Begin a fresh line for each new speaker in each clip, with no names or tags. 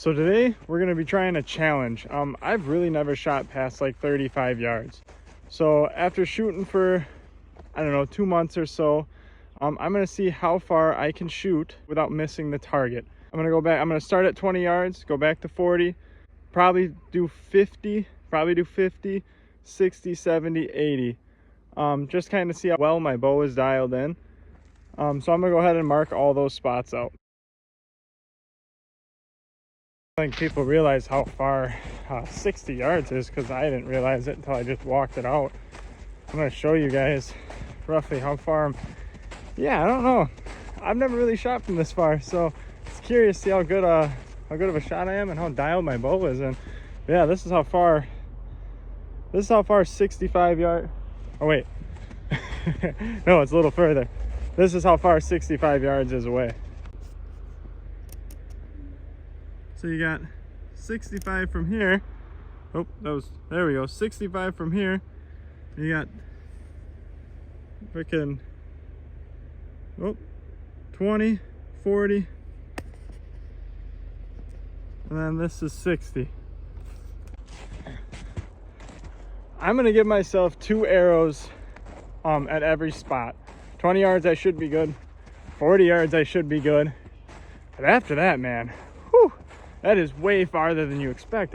So today we're going to be trying a challenge. I've really never shot past like 35 yards. So after shooting for, I don't know, 2 months or so, I'm going to see how far I can shoot without missing the target. I'm going to go back, I'm going to start at 20 yards, go back to 40, probably do 50, 60, 70, 80. Just kind of see how well my bow is dialed in. So I'm going to go ahead and mark all those spots out. I think people realize how far 60 yards is, because I didn't realize it until I just walked it out. I'm going to show you guys roughly how far I don't know. I've never really shot from this far, so it's curious to see how good of a shot I am and how dialed my bow is. And yeah, this is how far 65 yards. Oh wait, no, it's a little further. This is how far 65 yards is away. So you got 65 from here. Oh, there we go. 65 from here. You got freaking 20, 40. And then this is 60. I'm gonna give myself 2 arrows at every spot. 20 yards I should be good. 40 yards I should be good. But after that, man, whew, that is way farther than you expect.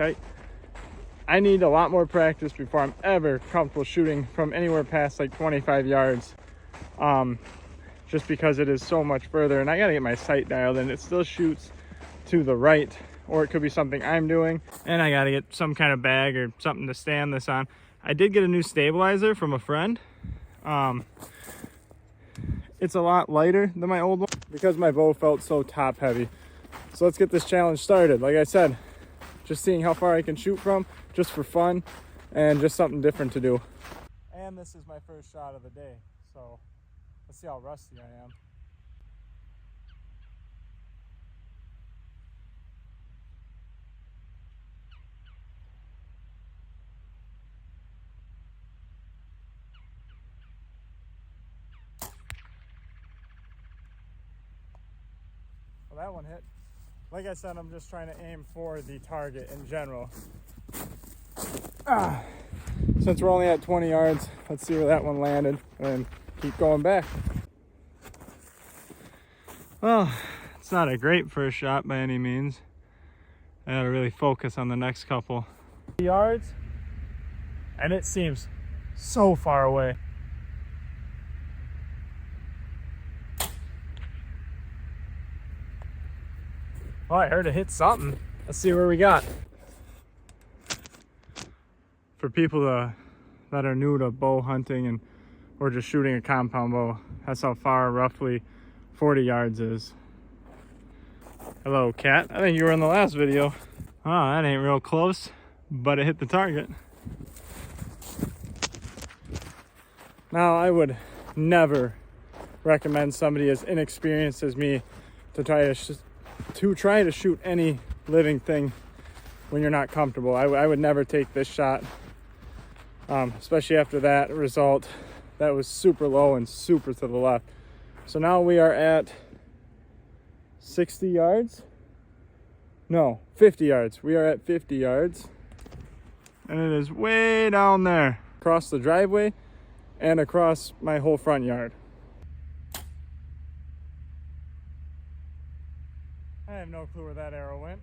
I need a lot more practice before I'm ever comfortable shooting from anywhere past like 25 yards. Just because it is so much further, and I gotta get my sight dialed in. It still shoots to the right, or it could be something I'm doing, and I gotta get some kind of bag or something to stand this on. I did get a new stabilizer from a friend. It's a lot lighter than my old one because my bow felt so top heavy. So let's get this challenge started. Like I said, just seeing how far I can shoot from, just for fun and just something different to do. And this is my first shot of the day, so let's see how rusty I am. Well, that one hit. Like I said, I'm just trying to aim for the target in general. Since we're only at 20 yards, let's see where that one landed and keep going back. Well, it's not a great first shot by any means. I gotta really focus on the next couple yards, and it seems so far away. Oh, I heard it hit something. Let's see where we got. For people that are new to bow hunting or just shooting a compound bow, that's how far roughly 40 yards is. Hello, cat. I think you were in the last video. Oh, that ain't real close, but it hit the target. Now, I would never recommend somebody as inexperienced as me to try to shoot any living thing when you're not comfortable. I would never take this shot, especially after that result. That was super low and super to the left. So now we are at 60 yards. No, 50 yards. We are at 50 yards. And it is way down there, across the driveway and across my whole front yard. I have no clue where that arrow went.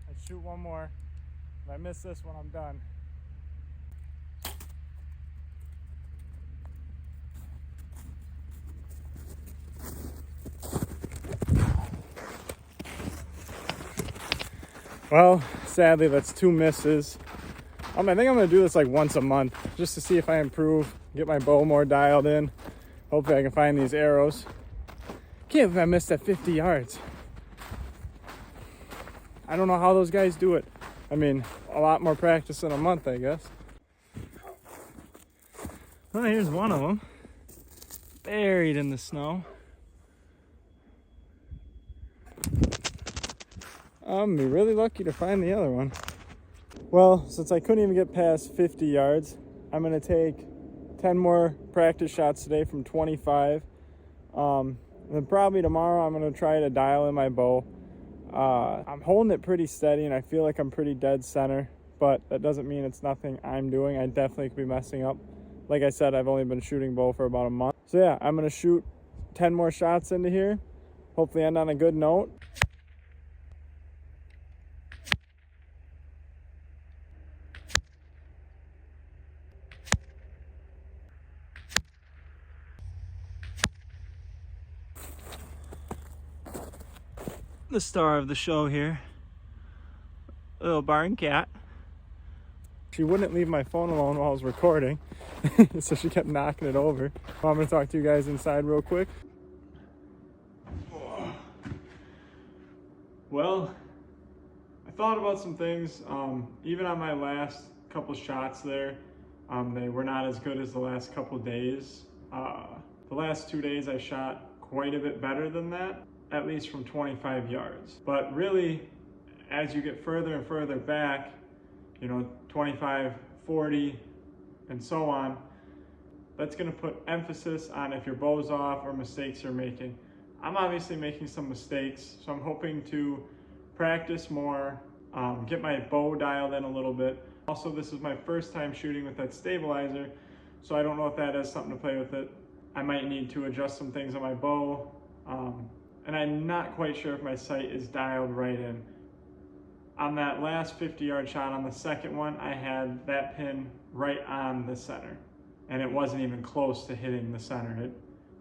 I'd shoot one more. If I miss this one, I'm done. Well, sadly, that's 2 misses. I think I'm gonna do this like once a month, just to see if I improve, get my bow more dialed in. Hopefully I can find these arrows. Can't believe I missed at 50 yards. I don't know how those guys do it. I mean, a lot more practice in a month, I guess. Well, here's one of them, buried in the snow. I'm gonna be really lucky to find the other one. Well, since I couldn't even get past 50 yards, I'm gonna take 10 more practice shots today from 25. Then probably tomorrow I'm gonna try to dial in my bow. I'm holding it pretty steady and I feel like I'm pretty dead center, but that doesn't mean it's nothing I'm doing. I definitely could be messing up. Like I said, I've only been shooting bow for about a month. So yeah, I'm gonna shoot 10 more shots into here. Hopefully end on a good note. The star of the show here, little barn cat. She wouldn't leave my phone alone while I was recording, so she kept knocking it over. Well, I'm gonna talk to you guys inside real quick. Well, I thought about some things. Even on my last couple shots there, they were not as good as the last couple days. The last 2 days I shot quite a bit better than that, at least from 25 yards. But really, as you get further and further back, 25, 40, and so on, that's gonna put emphasis on if your bow's off or mistakes you're making. I'm obviously making some mistakes, so I'm hoping to practice more, get my bow dialed in a little bit. Also, this is my first time shooting with that stabilizer, so I don't know if that has something to play with it. I might need to adjust some things on my bow, and I'm not quite sure if my sight is dialed right in. On that last 50-yard shot on the second one, I had that pin right on the center, and it wasn't even close to hitting the center.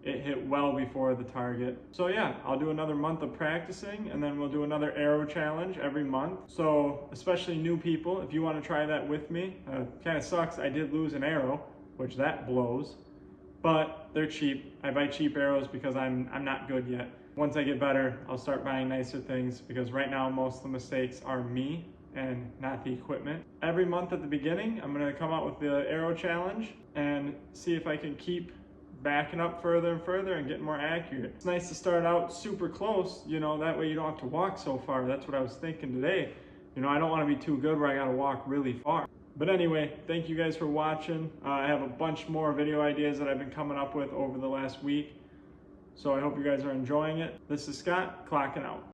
It hit well before the target. So yeah, I'll do another month of practicing, and then we'll do another arrow challenge every month. So especially new people, if you want to try that with me, kind of sucks. I did lose an arrow, which that blows, but they're cheap. I buy cheap arrows because I'm not good yet. Once I get better, I'll start buying nicer things, because right now most of the mistakes are me and not the equipment. Every month at the beginning, I'm gonna come out with the arrow challenge and see if I can keep backing up further and further and getting more accurate. It's nice to start out super close, that way you don't have to walk so far. That's what I was thinking today. I don't wanna be too good where I gotta walk really far. But anyway, thank you guys for watching. I have a bunch more video ideas that I've been coming up with over the last week. So I hope you guys are enjoying it. This is Scott, clocking out.